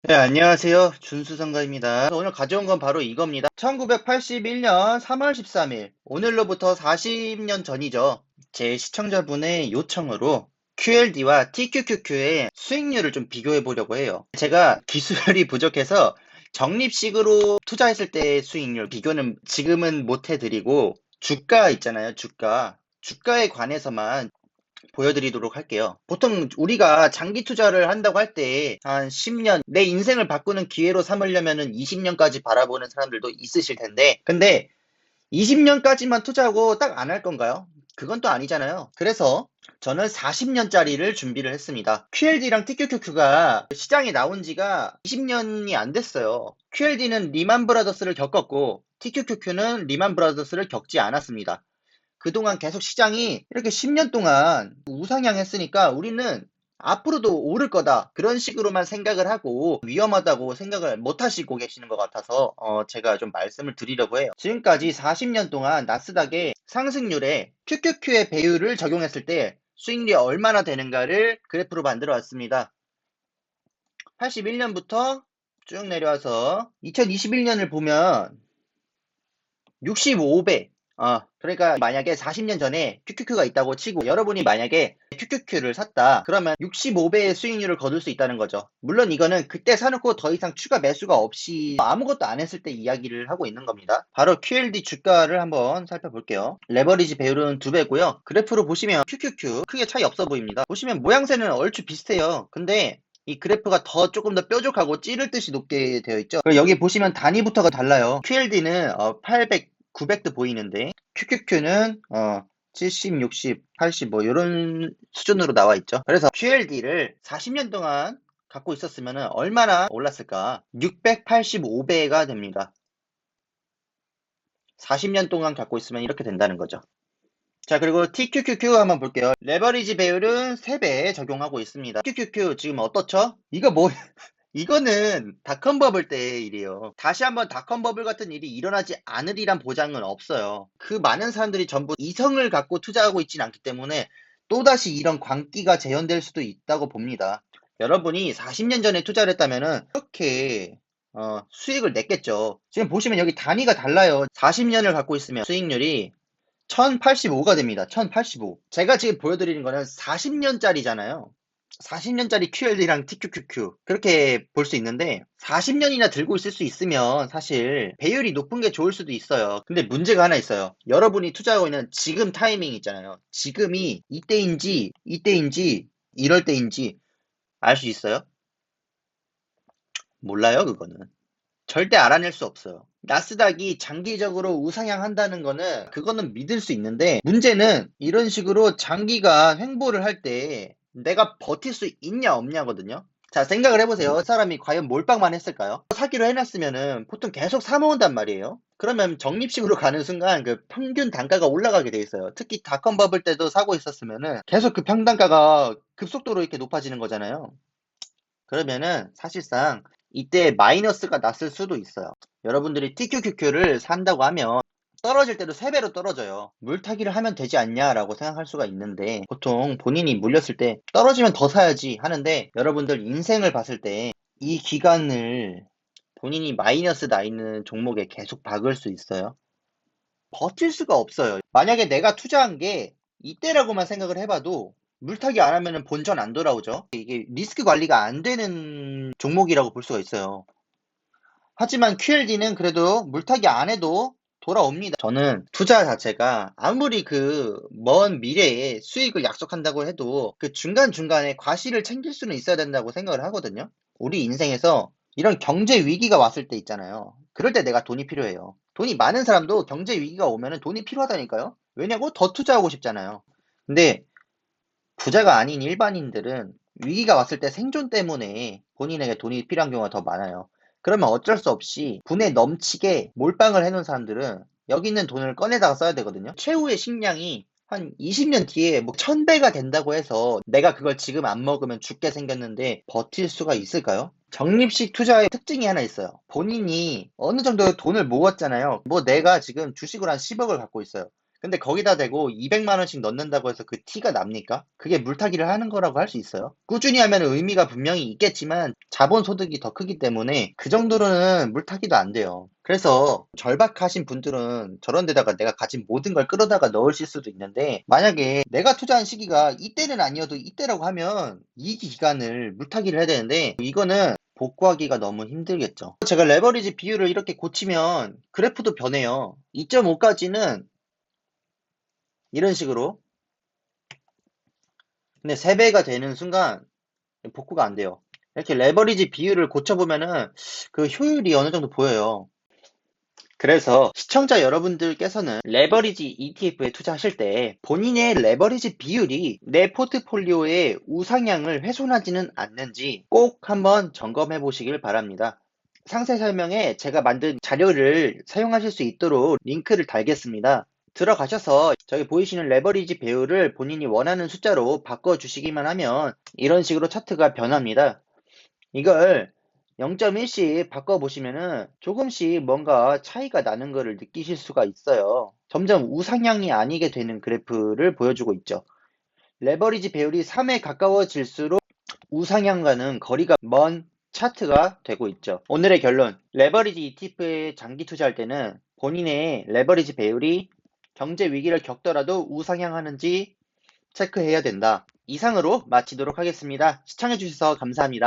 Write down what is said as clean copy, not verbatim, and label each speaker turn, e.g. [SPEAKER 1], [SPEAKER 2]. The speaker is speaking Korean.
[SPEAKER 1] 네, 안녕하세요. 준수성가입니다. 오늘 가져온 건 바로 이겁니다. 1981년 3월 13일, 오늘로부터 40년 전이죠. 제 시청자분의 요청으로 QLD와 TQQQ의 수익률을 좀 비교해 보려고 해요. 제가 기술이 부족해서 적립식으로 투자했을 때의 수익률 비교는 지금은 못 해드리고, 주가 있잖아요, 주가. 주가에 관해서만 보여드리도록 할게요. 보통 우리가 장기 투자를 한다고 할 때 한 10년, 내 인생을 바꾸는 기회로 삼으려면은 20년까지 바라보는 사람들도 있으실 텐데, 근데 20년까지만 투자하고 딱 안 할 건가요? 그건 또 아니잖아요. 그래서 저는 40년짜리를 준비를 했습니다. QLD랑 TQQQ가 시장에 나온 지가 20년이 안 됐어요. QLD는 리만 브라더스를 겪었고, TQQQ는 리만 브라더스를 겪지 않았습니다. 그동안 계속 시장이 이렇게 10년 동안 우상향했으니까 우리는 앞으로도 오를 거다. 그런 식으로만 생각을 하고 위험하다고 생각을 못 하시고 계시는 것 같아서 제가 좀 말씀을 드리려고 해요. 지금까지 40년 동안 나스닥의 상승률에 QQQ의 배율을 적용했을 때 수익률이 얼마나 되는가를 그래프로 만들어 왔습니다. 81년부터 쭉 내려와서 2021년을 보면 65배. 그러니까 만약에 40년 전에 QQQ가 있다고 치고 여러분이 만약에 QQQ를 샀다. 그러면 65배의 수익률을 거둘 수 있다는 거죠. 물론 이거는 그때 사놓고 더 이상 추가 매수가 없이 아무것도 안 했을 때 이야기를 하고 있는 겁니다. 바로 QLD 주가를 한번 살펴볼게요. 레버리지 배율은 2배고요. 그래프로 보시면 QQQ 크게 차이 없어 보입니다. 보시면 모양새는 얼추 비슷해요. 근데 이 그래프가 조금 더 뾰족하고 찌를 듯이 높게 되어 있죠. 그리고 여기 보시면 단위부터가 달라요. QLD는 800, 900도 보이는데 QQQ는 70, 60, 80 뭐 이런 수준으로 나와 있죠. 그래서 QLD를 40년 동안 갖고 있었으면 얼마나 올랐을까? 685배가 됩니다. 40년 동안 갖고 있으면 이렇게 된다는 거죠. 자, 그리고 TQQQ 한번 볼게요. 레버리지 배율은 3배 적용하고 있습니다. TQQQ 지금 어떻죠? 이거 뭐, 이거는 닷컴 버블 때 일이에요. 다시 한번 닷컴 버블 같은 일이 일어나지 않으리란 보장은 없어요. 그 많은 사람들이 전부 이성을 갖고 투자하고 있진 않기 때문에 또다시 이런 광기가 재현될 수도 있다고 봅니다. 여러분이 40년 전에 투자를 했다면은 이렇게 수익을 냈겠죠. 지금 보시면 여기 단위가 달라요. 40년을 갖고 있으면 수익률이 1085가 됩니다. 1085. 제가 지금 보여드리는 거는 40년짜리잖아요. 40년짜리 QLD랑 TQQQ 그렇게 볼 수 있는데 40년이나 들고 있을 수 있으면 사실 배율이 높은 게 좋을 수도 있어요. 근데 문제가 하나 있어요. 여러분이 투자하고 있는 지금 타이밍 있잖아요. 지금이 이때인지 이럴 때인지 알 수 있어요? 몰라요, 그거는. 절대 알아낼 수 없어요. 나스닥이 장기적으로 우상향한다는 그거는 믿을 수 있는데, 문제는 이런 식으로 장기간 횡보를 할 때 내가 버틸 수 있냐 없냐거든요. 자, 생각을 해보세요. 사람이 과연 몰빵만 했을까요? 사기로 해놨으면은 보통 계속 사모은단 말이에요. 그러면 적립식으로 가는 순간 그 평균 단가가 올라가게 돼 있어요. 특히 닷컴 버블 때도 사고 있었으면은 계속 그 평단가가 급속도로 이렇게 높아지는 거잖아요. 그러면은 사실상 이때 마이너스가 났을 수도 있어요. 여러분들이 TQQQ를 산다고 하면 떨어질 때도 3배로 떨어져요. 물타기를 하면 되지 않냐라고 생각할 수가 있는데 보통 본인이 물렸을 때 떨어지면 더 사야지 하는데 여러분들 인생을 봤을 때 이 기간을 본인이 마이너스 나 있는 종목에 계속 박을 수 있어요? 버틸 수가 없어요. 만약에 내가 투자한 게 이때라고만 생각을 해봐도 물타기 안 하면은 본전 안 돌아오죠. 이게 리스크 관리가 안 되는 종목이라고 볼 수가 있어요. 하지만 QLD는 그래도 물타기 안 해도 돌아옵니다. 저는 투자 자체가 아무리 그 먼 미래에 수익을 약속한다고 해도 그 중간중간에 과실을 챙길 수는 있어야 된다고 생각을 하거든요. 우리 인생에서 이런 경제 위기가 왔을 때 있잖아요. 그럴 때 내가 돈이 필요해요. 돈이 많은 사람도 경제 위기가 오면은 돈이 필요하다니까요. 왜냐고? 더 투자하고 싶잖아요. 근데 부자가 아닌 일반인들은 위기가 왔을 때 생존 때문에 본인에게 돈이 필요한 경우가 더 많아요. 그러면 어쩔 수 없이 분에 넘치게 몰빵을 해놓은 사람들은 여기 있는 돈을 꺼내다가 써야 되거든요. 최후의 식량이 한 20년 뒤에 뭐 1000배가 된다고 해서 내가 그걸 지금 안 먹으면 죽게 생겼는데 버틸 수가 있을까요? 적립식 투자의 특징이 하나 있어요. 본인이 어느 정도 돈을 모았잖아요. 뭐 내가 지금 주식을 한 10억을 갖고 있어요. 근데 거기다 대고 200만 원씩 넣는다고 해서 그 티가 납니까? 그게 물타기를 하는 거라고 할 수 있어요? 꾸준히 하면 의미가 분명히 있겠지만 자본 소득이 더 크기 때문에 그 정도로는 물타기도 안 돼요. 그래서 절박하신 분들은 저런 데다가 내가 가진 모든 걸 끌어다가 넣으실 수도 있는데, 만약에 내가 투자한 시기가 이때는 아니어도 이때라고 하면 이 기간을 물타기를 해야 되는데, 이거는 복구하기가 너무 힘들겠죠. 제가 레버리지 비율을 이렇게 고치면 그래프도 변해요. 2.5까지는 이런 식으로, 근데 3배가 되는 순간 복구가 안 돼요. 이렇게 레버리지 비율을 고쳐보면은 그 효율이 어느 정도 보여요. 그래서 시청자 여러분들께서는 레버리지 ETF에 투자하실 때 본인의 레버리지 비율이 내 포트폴리오의 우상향을 훼손하지는 않는지 꼭 한번 점검해 보시길 바랍니다. 상세 설명에 제가 만든 자료를 사용하실 수 있도록 링크를 달겠습니다. 들어가셔서 저기 보이시는 레버리지 배율을 본인이 원하는 숫자로 바꿔주시기만 하면 이런 식으로 차트가 변합니다. 이걸 0.1씩 바꿔보시면은 조금씩 뭔가 차이가 나는 것을 느끼실 수가 있어요. 점점 우상향이 아니게 되는 그래프를 보여주고 있죠. 레버리지 배율이 3에 가까워질수록 우상향과는 거리가 먼 차트가 되고 있죠. 오늘의 결론, 레버리지 ETF에 장기 투자할 때는 본인의 레버리지 배율이 경제 위기를 겪더라도 우상향하는지 체크해야 된다. 이상으로 마치도록 하겠습니다. 시청해주셔서 감사합니다.